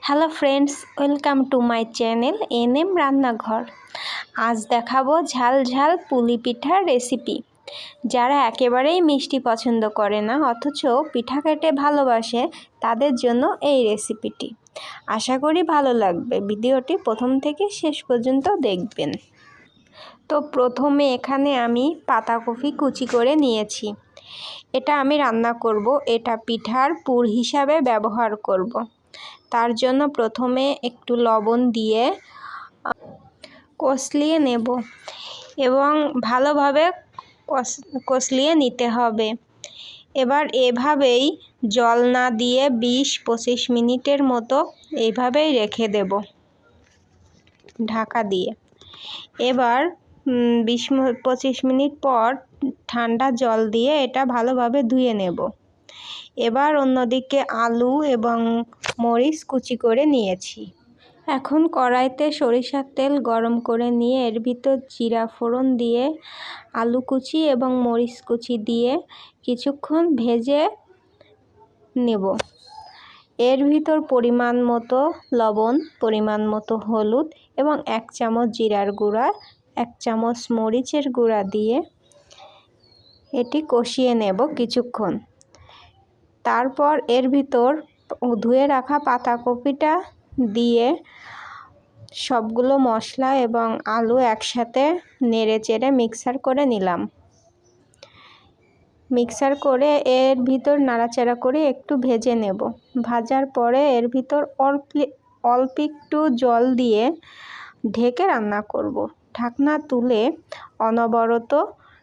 Hello friends, welcome to my channel NM রান্নাঘর। আজ দেখাবো ঝাল ঝাল পুলি পিঠার রেসিপি। যারা একেবারেই মিষ্টি পছন্দ করে না অথচ পিঠা খেতে ভালোবাসে তাদের জন্য এই রেসিপিটি। আশা করি ভালো লাগবে। ভিডিওটি প্রথম থেকে শেষ পর্যন্ত দেখবেন। তো প্রথমে এখানে আমি পাতাকপি কুচি করে নিয়েছি। এটা আমি রান্না করব, এটা পিঠার পুর হিসাবে ব্যবহার করব। তার জন্য প্রথমে একটু লবণ দিয়ে কষলিয়ে নেব এবং ভালোভাবে কষলিয়ে নিতে হবে। এবার এভাবেই জল না দিয়ে 20-25 মিনিটের মতো এইভাবেই রেখে দেব ঢাকা দিয়ে। এবার 20-25 মিনিট পর ঠান্ডা জল দিয়ে এটা ভালোভাবে ধুয়ে নেব। এবার অন্যদিকে আলু এবং মরিচ কুচি করে নিয়েছি। এখন কড়াইতে সরিষার তেল গরম করে নিয়ে এর ভিতর জিরা ফোড়ন দিয়ে আলু কুচি এবং মরিচ কুচি দিয়ে কিছুক্ষণ ভেজে নেব। এর ভিতর পরিমাণ মতো লবণ, পরিমাণ মতো হলুদ এবং 1 চামচ জিরার গুঁড়া, 1 চামচ মরিচের গুঁড়া দিয়ে এটি কষিয়ে নেব কিছুক্ষণ। তারপর এর ভিতর ধুয়ে রাখা পাতাকপিটা দিয়ে সবগুলো মশলা এবং আলু একসাথে নেড়েচেড়ে মিক্সার করে নিলাম। মিক্সার করে এর ভিতর নাড়াচাড়া করে একটু ভেজে নেব। ভাজার পরে এর ভিতর অল্প একটু জল দিয়ে ঢেকে রান্না করব। ঢাকনা তুলে অনবরত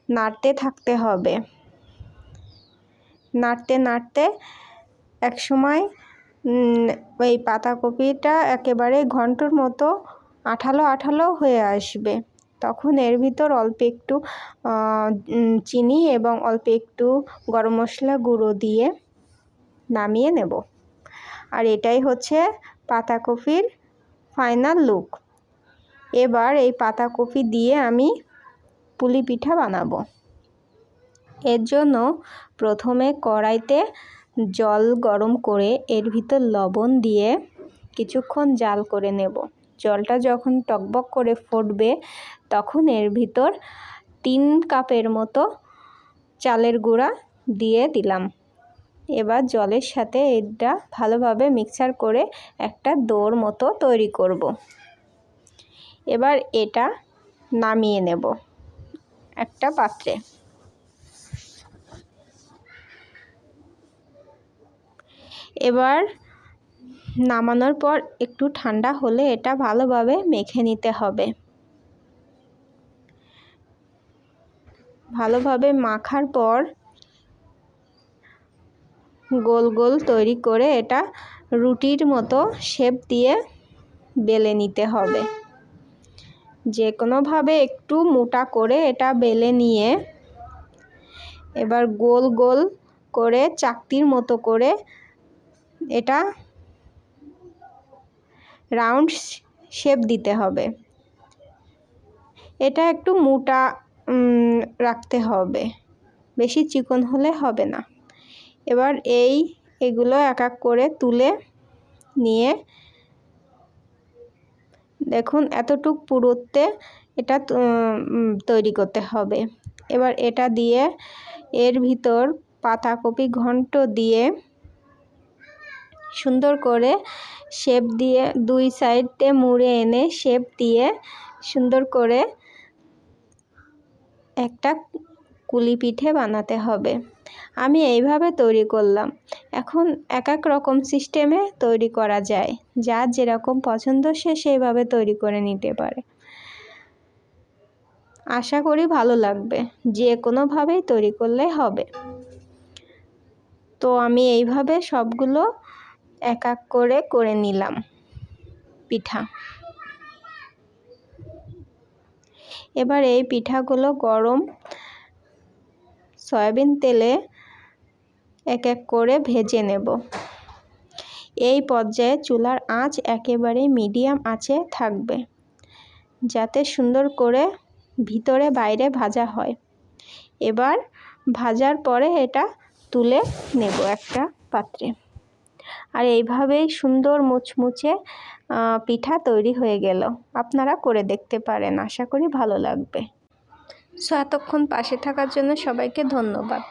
নাড়তে থাকতে হবে। নাড়তে নাড়তে একসময় ওই পাতাকপিটা একেবারে ঘন্টর মতো আঠালো আঠালো হয়ে আসবে। তখন এর ভিতর অল্প একটু চিনি এবং অল্প একটু গরম মশলা গুঁড়ো দিয়ে নামিয়ে নেব। আর এটাই হচ্ছে পাতাকপির ফাইনাল লুক। এবার এই পাতাকপি দিয়ে আমি পুলি পিঠা বানাবো। এর জন্য প্রথমে কড়াইতে জল গরম করে এর ভিতর লবণ দিয়ে কিছুক্ষণ জাল করে নেব। জলটা যখন টকবক করে ফুটবে তখন এর ভিতর 3 কাপের মতো চালের গুঁড়া দিয়ে দিলাম। এবার জলের সাথে এটা ভালোভাবে মিক্সার করে একটা ডোর মতো তৈরি করব। এবার এটা নামিয়ে নেব একটা পাত্রে। এবার নামানোর পর একটু ঠান্ডা হলে এটা ভালোভাবে মেখে নিতে হবে। ভালোভাবে মাখার পর গোল গোল তৈরি করে এটা রুটির মতো শেপ দিয়ে বেলে নিতে হবে। যে কোনোভাবে একটু মোটা করে এটা বেলে নিয়ে এবার গোল গোল করে চাকতির মতো করে এটা রাউন্ড শেপ দিতে হবে। এটা একটু মোটা রাখতে হবে, বেশি চিকন হলে হবে না। এবার এগুলো এক এক করে তুলে নিয়ে দেখুন এতটুক পুরুত্বে এটা তৈরি করতে হবে। এবার এটা দিয়ে এর ভিতর পাতাকপি ঘন্ট দিয়ে সুন্দর করে শেপ দিয়ে 2 সাইডে মুড়ে এনে শেপ দিয়ে সুন্দর করে একটা কুলি পিঠে বানাতে হবে। আমি এইভাবে তৈরি করলাম। এখন এক এক রকম সিস্টেমে তৈরি করা যায়, যার যেরকম পছন্দ সে সেইভাবে তৈরি করে নিতে পারে। আশা করি ভালো লাগবে। যে কোনোভাবেই তৈরি করলে হবে। তো আমি এইভাবে সবগুলো এক এক করে করে নিলাম পিঠা। এবার এই পিঠাগুলো গরম সয়াবিন তেলে এক এক করে ভেজে নেব। এই পর্যায়ে চুলার আঁচ একেবারে মিডিয়াম আঁচে থাকবে, যাতে সুন্দর করে ভিতরে বাইরে ভাজা হয়। এবার ভাজার পরে এটা তুলে নেব একটা পাত্রে। আর এইভাবেই সুন্দর মুচমুচে পিঠা তৈরি হয়ে গেল। আপনারা করে দেখতে পারেন, আশা করি ভালো লাগবে। সো এতক্ষণ পাশে থাকার জন্য সবাইকে ধন্যবাদ।